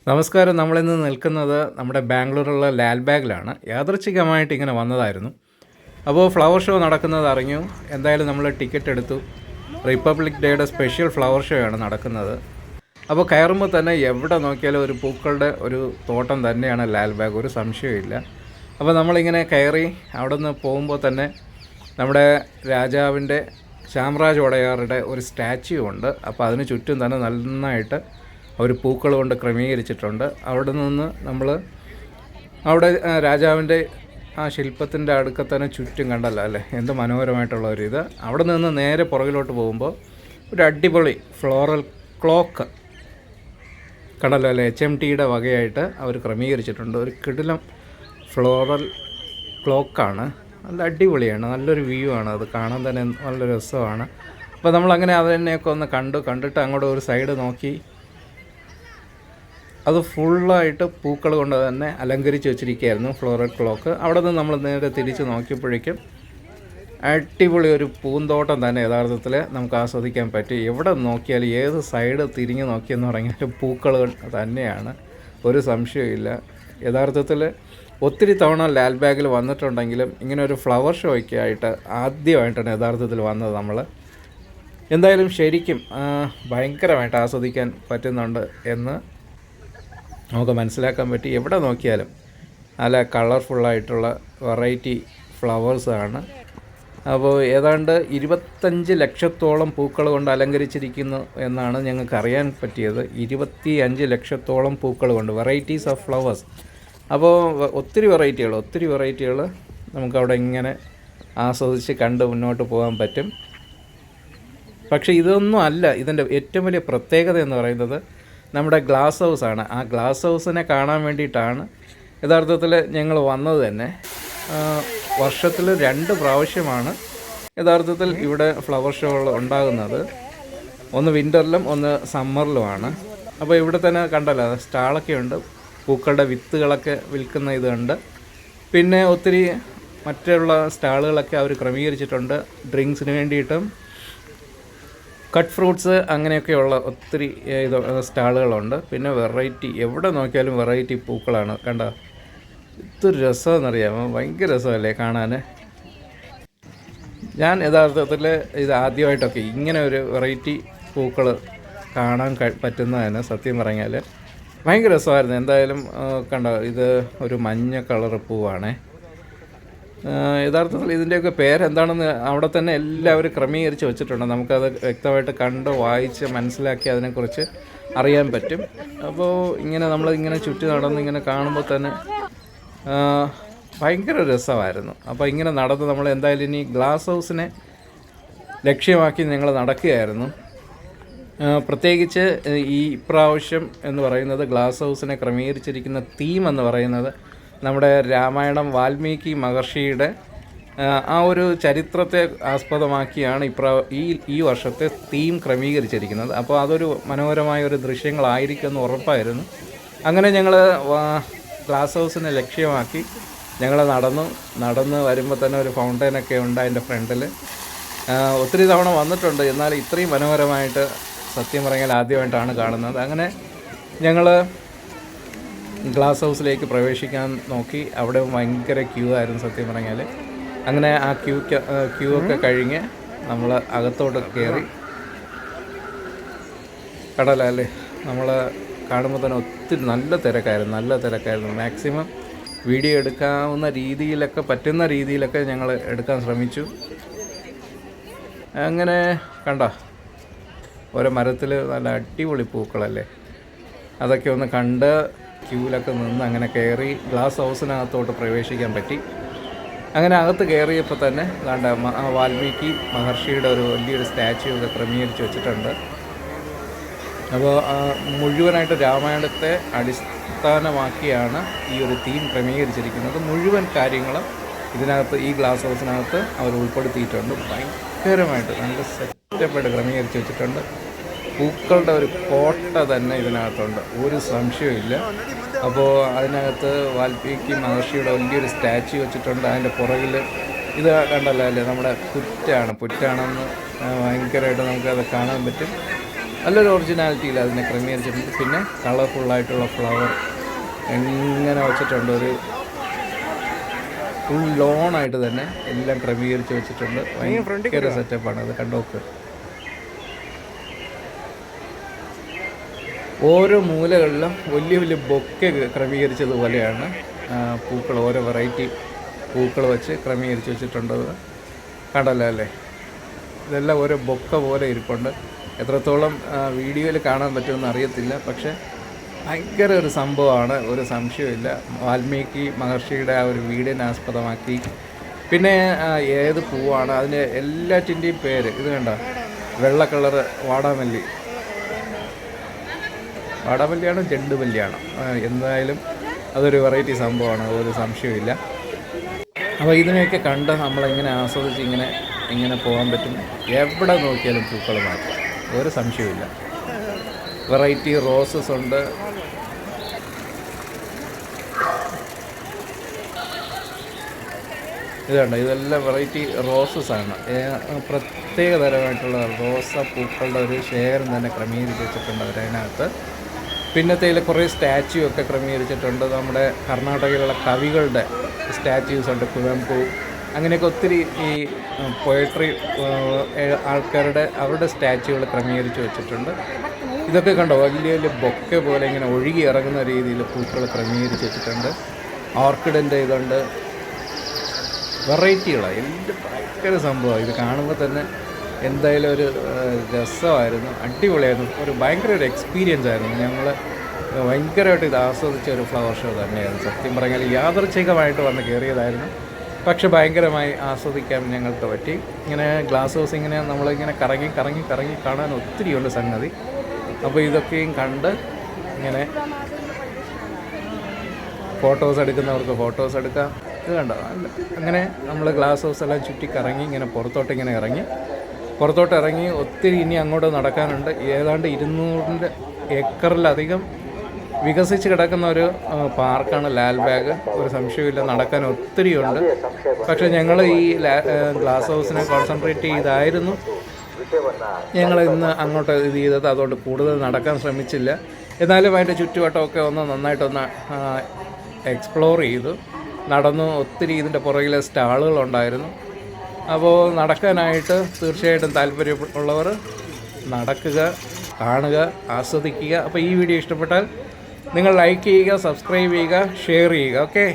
നമസ്കാരം. നമ്മളിന്ന് നിൽക്കുന്നത് നമ്മുടെ ബാംഗ്ലൂരുള്ള ലാൽബാഗിലാണ്. യാദൃച്ഛികമായിട്ട് ഇങ്ങനെ വന്നതായിരുന്നു. അപ്പോൾ ഫ്ലവർ ഷോ നടക്കുന്നത് അറിഞ്ഞു. എന്തായാലും നമ്മൾ ടിക്കറ്റ് എടുത്തു. റിപ്പബ്ലിക് ഡേയുടെ സ്പെഷ്യൽ ഫ്ലവർ ഷോ ആണ് നടക്കുന്നത്. അപ്പോൾ കയറുമ്പോൾ തന്നെ എവിടെ നോക്കിയാലും ഒരു പൂക്കളുടെ ഒരു തോട്ടം തന്നെയാണ് ലാൽബാഗ്, ഒരു സംശയമില്ല. അപ്പോൾ നമ്മളിങ്ങനെ കയറി അവിടെ നിന്ന് പോകുമ്പോൾ തന്നെ നമ്മുടെ രാജാവിൻ്റെ ശാംറാജ് ഒടയാറുടെ ഒരു സ്റ്റാച്യു ഉണ്ട്. അപ്പോൾ അതിന് ചുറ്റും തന്നെ നന്നായിട്ട് അവർ പൂക്കൾ കൊണ്ട് ക്രമീകരിച്ചിട്ടുണ്ട്. അവിടെ നിന്ന് നമ്മൾ അവിടെ രാജാവിൻ്റെ ആ ശില്പത്തിൻ്റെ അടുക്ക തന്നെ ചുറ്റും കണ്ടല്ലോ അല്ലേ, എന്ത് മനോഹരമായിട്ടുള്ള ഒരു ഇത്. അവിടെ നിന്ന് നേരെ പുറകിലോട്ട് പോകുമ്പോൾ ഒരു അടിപൊളി ഫ്ലോറൽ ക്ലോക്ക് കണ്ടല്ലോ അല്ലേ, HMTയുടെ വകയായിട്ട് അവർ ക്രമീകരിച്ചിട്ടുണ്ട്. ഒരു കിടിലം ഫ്ലോറൽ ക്ലോക്കാണ്. നല്ല അടിപൊളിയാണ്, നല്ലൊരു വ്യൂ ആണ്, അത് കാണാൻ തന്നെ നല്ല രസമാണ്. അപ്പോൾ നമ്മളങ്ങനെ അതിനെയൊക്കെ ഒന്ന് കണ്ടിട്ട് അങ്ങോട്ട് ഒരു സൈഡ് നോക്കി. അത് ഫുള്ളായിട്ട് പൂക്കൾ കൊണ്ട് തന്നെ അലങ്കരിച്ച് വെച്ചിരിക്കുകയായിരുന്നു ഫ്ലോറൽ ക്ലോക്ക്. അവിടെ നിന്ന് നമ്മൾ നേരെ തിരിച്ച് നോക്കിയപ്പോഴേക്കും അടിപൊളി ഒരു പൂന്തോട്ടം തന്നെ യഥാർത്ഥത്തിൽ നമുക്ക് ആസ്വദിക്കാൻ പറ്റി. എവിടെ നോക്കിയാലും ഏത് സൈഡ് തിരിഞ്ഞ് നോക്കിയെന്ന് പറഞ്ഞാൽ പൂക്കൾ തന്നെയാണ്, ഒരു സംശയമില്ല. യഥാർത്ഥത്തിൽ ഒത്തിരി തവണ ലാൽബാഗിൽ വന്നിട്ടുണ്ടെങ്കിലും ഇങ്ങനെ ഒരു ഫ്ലവർ ഷോയ്ക്ക് ആയിട്ട് ആദ്യമായിട്ടാണ് യഥാർത്ഥത്തിൽ വന്നത് നമ്മൾ. എന്തായാലും ശരിക്കും ഭയങ്കരമായിട്ട് ആസ്വദിക്കാൻ പറ്റുന്നുണ്ട് എന്ന് നമുക്ക് മനസ്സിലാക്കാൻ പറ്റി. എവിടെ നോക്കിയാലും നല്ല കളർഫുള്ളായിട്ടുള്ള വെറൈറ്റി ഫ്ലവേഴ്സാണ്. അപ്പോൾ ഏതാണ്ട് 25 ലക്ഷത്തോളം പൂക്കൾ കൊണ്ട് അലങ്കരിച്ചിരിക്കുന്നു എന്നാണ് ഞങ്ങൾക്ക് അറിയാൻ പറ്റിയത്. 25 ലക്ഷത്തോളം പൂക്കൾ കൊണ്ട് വെറൈറ്റീസ് ഓഫ് ഫ്ലവേഴ്സ്. അപ്പോൾ ഒത്തിരി വെറൈറ്റികൾ നമുക്കവിടെ ഇങ്ങനെ ആസ്വദിച്ച് കണ്ട് മുന്നോട്ട് പോകാൻ പറ്റും. പക്ഷേ ഇതൊന്നും അല്ല ഇതിൻ്റെ ഏറ്റവും വലിയ പ്രത്യേകത എന്ന് പറയുന്നത് നമ്മുടെ ഗ്ലാസ് ഹൗസാണ്. ആ ഗ്ലാസ് ഹൗസിനെ കാണാൻ വേണ്ടിയിട്ടാണ് യഥാർത്ഥത്തിൽ ഞങ്ങൾ വന്നത് തന്നെ. വർഷത്തിൽ 2 പ്രാവശ്യമാണ് യഥാർത്ഥത്തിൽ ഇവിടെ ഫ്ലവർ ഷോകൾ ഉണ്ടാകുന്നത്. ഒന്ന് വിൻ്ററിലും ഒന്ന് സമ്മറിലുമാണ്. അപ്പോൾ ഇവിടെ തന്നെ കണ്ടല്ലോ സ്റ്റാളൊക്കെ ഉണ്ട്, പൂക്കളുടെ വിത്തുകളൊക്കെ വിൽക്കുന്ന ഇതുണ്ട്. പിന്നെ ഒത്തിരി മറ്റുള്ള സ്റ്റാളുകളൊക്കെ അവർ ക്രമീകരിച്ചിട്ടുണ്ട്. ഡ്രിങ്ക്സിന് വേണ്ടിയിട്ടും കട്ട് ഫ്രൂട്ട്സ് അങ്ങനെയൊക്കെയുള്ള ഒത്തിരി സ്റ്റാളുകളുണ്ട്. പിന്നെ വെറൈറ്റി, എവിടെ നോക്കിയാലും വെറൈറ്റി പൂക്കളാണ്. കണ്ടോ ഇതൊരു രസമെന്നറിയാമോ, ഭയങ്കര രസമല്ലേ കാണാൻ. ഞാൻ യഥാർത്ഥത്തിൽ ഇത് ആദ്യമായിട്ടൊക്കെ ഇങ്ങനെ ഒരു വെറൈറ്റി പൂക്കൾ കാണാൻ പറ്റുന്നതിന് സത്യം പറഞ്ഞാൽ ഭയങ്കര രസമായിരുന്നു. എന്തായാലും കണ്ടോ, ഇത് ഒരു മഞ്ഞ കളർ പൂവാണേ. യഥാർത്ഥത്തിൽ ഇതിൻ്റെയൊക്കെ പേരെന്താണെന്ന് അവിടെ തന്നെ എല്ലാവരും ക്രമീകരിച്ച് വെച്ചിട്ടുണ്ട്. നമുക്കത് വ്യക്തമായിട്ട് കണ്ട് വായിച്ച് മനസ്സിലാക്കി അതിനെക്കുറിച്ച് അറിയാൻ പറ്റും. അപ്പോൾ ഇങ്ങനെ നമ്മളിങ്ങനെ ചുറ്റി നടന്ന് ഇങ്ങനെ കാണുമ്പോൾ തന്നെ ഭയങ്കര രസമായിരുന്നു. അപ്പോൾ ഇങ്ങനെ നടന്ന് നമ്മൾ എന്തായാലും ഇനി ഗ്ലാസ് ഹൗസിനെ ലക്ഷ്യമാക്കി ഞങ്ങൾ നടക്കുകയായിരുന്നു. പ്രത്യേകിച്ച് ഈ ഇപ്രാവശ്യം എന്ന് പറയുന്നത് ഗ്ലാസ് ഹൗസിനെ ക്രമീകരിച്ചിരിക്കുന്ന തീം എന്ന് പറയുന്നത് നമ്മുടെ രാമായണം വാൽമീകി മഹർഷിയുടെ ആ ഒരു ചരിത്രത്തെ ആസ്പദമാക്കിയാണ് ഈ വർഷത്തെ തീം ക്രമീകരിച്ചിരിക്കുന്നത്. അപ്പോൾ അതൊരു മനോഹരമായ ഒരു ദൃശ്യങ്ങളായിരിക്കുമെന്ന് ഉറപ്പായിരുന്നു. അങ്ങനെ ഞങ്ങൾ ഗ്ലാസ് ഹൗസിനെ ലക്ഷ്യമാക്കി ഞങ്ങൾ നടന്ന് വരുമ്പോൾ തന്നെ ഒരു ഫൗണ്ടൈനൊക്കെ ഉണ്ട് അതിൻ്റെ ഫ്രണ്ടിൽ. ഒത്തിരി തവണ വന്നിട്ടുണ്ട്, എന്നാൽ ഇത്രയും മനോഹരമായിട്ട് സത്യം പറഞ്ഞാൽ ആദ്യമായിട്ടാണ് കാണുന്നത്. അങ്ങനെ ഞങ്ങൾ ഗ്ലാസ് ഹൗസിലേക്ക് പ്രവേശിക്കാൻ നോക്കി. അവിടെ ഭയങ്കര ക്യൂ ആയിരുന്നു സത്യം പറഞ്ഞാൽ. അങ്ങനെ ആ ക്യൂ ഒക്കെ കഴിഞ്ഞ് നമ്മൾ അകത്തോട്ട് കയറി. കടലല്ലേ, നമ്മൾ കാണുമ്പോൾ തന്നെ ഒത്തിരി നല്ല തിരക്കായിരുന്നു. മാക്സിമം വീഡിയോ എടുക്കാവുന്ന രീതിയിലൊക്കെ പറ്റുന്ന രീതിയിലൊക്കെ ഞങ്ങൾ എടുക്കാൻ ശ്രമിച്ചു. അങ്ങനെ കണ്ടോ, ഓരോ മരത്തിൽ നല്ല അടിപൊളി പൂക്കളല്ലേ, അതൊക്കെ ഒന്ന് കണ്ട് ക്യൂവിലൊക്കെ നിന്ന് അങ്ങനെ കയറി ഗ്ലാസ് ഹൗസിനകത്തോട്ട് പ്രവേശിക്കാൻ പറ്റി. അങ്ങനെ അകത്ത് കയറിയപ്പോൾ തന്നെ വാൽമീകി മഹർഷിയുടെ ഒരു വലിയൊരു സ്റ്റാച്യു ഒക്കെ ക്രമീകരിച്ച് വെച്ചിട്ടുണ്ട്. അപ്പോൾ മുഴുവനായിട്ട് രാമായണത്തെ അടിസ്ഥാനമാക്കിയാണ് ഈ ഒരു തീം ക്രമീകരിച്ചിരിക്കുന്നത്. മുഴുവൻ കാര്യങ്ങളും ഇതിനകത്ത് ഈ ഗ്ലാസ് ഹൗസിനകത്ത് അവർ ഉൾപ്പെടുത്തിയിട്ടുണ്ട്. ഭയങ്കരമായിട്ട് നല്ല സെറ്റപ്പായിട്ട് ക്രമീകരിച്ച് വെച്ചിട്ടുണ്ട്. പൂക്കളുടെ ഒരു കോട്ട തന്നെ ഇതിനകത്തുണ്ട്, ഒരു സംശയമില്ല. അപ്പോൾ അതിനകത്ത് വാൽമീകി മഹർഷിയുടെ വലിയൊരു സ്റ്റാച്യു വെച്ചിട്ടുണ്ട്. അതിൻ്റെ പുറകിൽ ഇത് കണ്ടല്ലോ അല്ലേ, നമ്മുടെ പുറ്റാണെന്ന് ഭയങ്കരമായിട്ട് നമുക്കത് കാണാൻ പറ്റും. നല്ലൊരു ഒറിജിനാലിറ്റിയിൽ അതിനെ ക്രമീകരിച്ചിട്ടുണ്ട്. പിന്നെ കളർഫുള്ളായിട്ടുള്ള ഫ്ലവർ എങ്ങനെ വെച്ചിട്ടുണ്ട്, ഒരു ഫുൾ ലോണായിട്ട് തന്നെ എല്ലാം ക്രമീകരിച്ച് വെച്ചിട്ടുണ്ട്. ഭയങ്കര സെറ്റപ്പാണ് അത്, കണ്ടോക്ക്. ഓരോ മൂലകളിലും വലിയ വലിയ ബൊക്കെ ക്രമീകരിച്ചതുപോലെയാണ് പൂക്കൾ, ഓരോ വെറൈറ്റി പൂക്കൾ വെച്ച് ക്രമീകരിച്ച് വെച്ചിട്ടുണ്ടത്. കണ്ടല്ലോ അല്ലേ? ഇതെല്ലാം ഓരോ ബൊക്ക പോലെ ഇരിപ്പുണ്ട്. എത്രത്തോളം വീഡിയോയിൽ കാണാൻ പറ്റുമെന്ന് അറിയത്തില്ല, പക്ഷേ ഭയങ്കര ഒരു സംഭവമാണ്, ഒരു സംശയമില്ല. വാൽമീകി മഹർഷിയുടെ ആ ഒരു വീടിനെ ആസ്പദമാക്കി. പിന്നെ ഏത് പൂവാണ് അതിൻ്റെ എല്ലാറ്റിൻ്റെയും പേര് ഇത് കണ്ട, വെള്ള കളറ് വാടാമല്ലിയാണോ ചെണ്ടുമല്ലിയാണോ, എന്തായാലും അതൊരു വെറൈറ്റി സംഭവമാണ്, ഒരു സംശയമില്ല. അപ്പോൾ ഇതിനെയൊക്കെ കണ്ട് നമ്മളിങ്ങനെ ആസ്വദിച്ച് ഇങ്ങനെ പോകാൻ പറ്റും. എവിടെ നോക്കിയാലും പൂക്കൾ മാറ്റാം, ഒരു സംശയമില്ല. വെറൈറ്റി റോസസ് ഉണ്ട്. ഇതുണ്ട്, ഇതെല്ലാം വെറൈറ്റി റോസസാണ്. പ്രത്യേക തരമായിട്ടുള്ള റോസ പൂക്കളുടെ ഒരു ശേഖരം തന്നെ ക്രമീകരിച്ച് വെച്ചിട്ടുണ്ട് അവരതിനകത്ത്. പിന്നത്തേൽ കുറേ സ്റ്റാച്യു ഒക്കെ ക്രമീകരിച്ചിട്ടുണ്ട്. നമ്മുടെ കർണാടകയിലുള്ള കവികളുടെ സ്റ്റാച്യൂസ് ഉണ്ട്, കുവെമ്പു, അങ്ങനെയൊക്കെ ഒത്തിരി ഈ പോയട്രി ആൾക്കാരുടെ അവരുടെ സ്റ്റാച്യൂകൾ ക്രമീകരിച്ച് വെച്ചിട്ടുണ്ട്. ഇതൊക്കെ കണ്ടോ, വലിയ വലിയ ബൊക്കെ പോലെ ഇങ്ങനെ ഒഴുകി ഇറങ്ങുന്ന രീതിയിൽ പൂക്കൾ ക്രമീകരിച്ച് വെച്ചിട്ടുണ്ട്. ഓർക്കിഡിൻ്റെ ഇതുണ്ട്, വെറൈറ്റികളാണ്. എല്ലാം ഭയങ്കര സംഭവമാണ്. ഇത് കാണുമ്പോൾ തന്നെ എന്തായാലും ഒരു രസമായിരുന്നു, അടിപൊളിയായിരുന്നു. ഭയങ്കര ഒരു എക്സ്പീരിയൻസ് ആയിരുന്നു. ഞങ്ങൾ ഭയങ്കരമായിട്ട് ഇത് ആസ്വദിച്ച ഒരു ഫ്ലവർ ഷോ തന്നെയായിരുന്നു. സത്യം പറഞ്ഞാൽ യാദൃച്ഛികമായിട്ട് വന്ന് കയറിയതായിരുന്നു, പക്ഷെ ഭയങ്കരമായി ആസ്വദിക്കാൻ ഞങ്ങൾക്ക് പറ്റി. ഇങ്ങനെ ഗ്ലാസ് ഹൗസ് നമ്മളിങ്ങനെ കറങ്ങി കാണാൻ ഒത്തിരിയുണ്ട് സംഗതി. അപ്പോൾ ഇതൊക്കെയും കണ്ട് ഇങ്ങനെ ഫോട്ടോസ് എടുക്കുന്നവർക്ക് ഫോട്ടോസ് എടുക്കാം. ഇത് കണ്ടോ, അങ്ങനെ നമ്മൾ ഗ്ലാസ് ഹൗസ് എല്ലാം ചുറ്റി കറങ്ങി ഇങ്ങനെ പുറത്തോട്ട് ഇറങ്ങി ഒത്തിരി ഇനി അങ്ങോട്ട് നടക്കാനുണ്ട്. ഏതാണ്ട് 200 ഏക്കറിലധികം വികസിച്ച് കിടക്കുന്ന ഒരു പാർക്കാണ് ലാൽബാഗ്. ഒരു സംശയമില്ല, നടക്കാൻ ഒത്തിരിയുണ്ട്. പക്ഷേ ഞങ്ങൾ ഈ ഗ്ലാസ് ഹൗസിനെ കോൺസെൻട്രേറ്റ് ചെയ്തായിരുന്നു ഞങ്ങൾ ഇന്ന് അങ്ങോട്ട് ഇത് ചെയ്തത്. അതുകൊണ്ട് കൂടുതൽ നടക്കാൻ ശ്രമിച്ചില്ല. എന്നാലും അതിൻ്റെ ചുറ്റുവട്ടമൊക്കെ നന്നായിട്ടൊന്ന് എക്സ്പ്ലോർ ചെയ്തു, നടന്നു. ഒത്തിരി ഇതിൻ്റെ പുറകിലെ സ്റ്റാളുകളുണ്ടായിരുന്നു. അപ്പോൾ നടക്കാനായിട്ട് തീർച്ചയായിട്ടും താല്പര്യമുള്ളവർ നടക്കുക, കാണുക, ആസ്വദിക്കുക. അപ്പോൾ ഈ വീഡിയോ ഇഷ്ടപ്പെട്ടാൽ നിങ്ങൾ ലൈക്ക് ചെയ്യുക, സബ്സ്ക്രൈബ് ചെയ്യുക, ഷെയർ ചെയ്യുക. ഓക്കെ.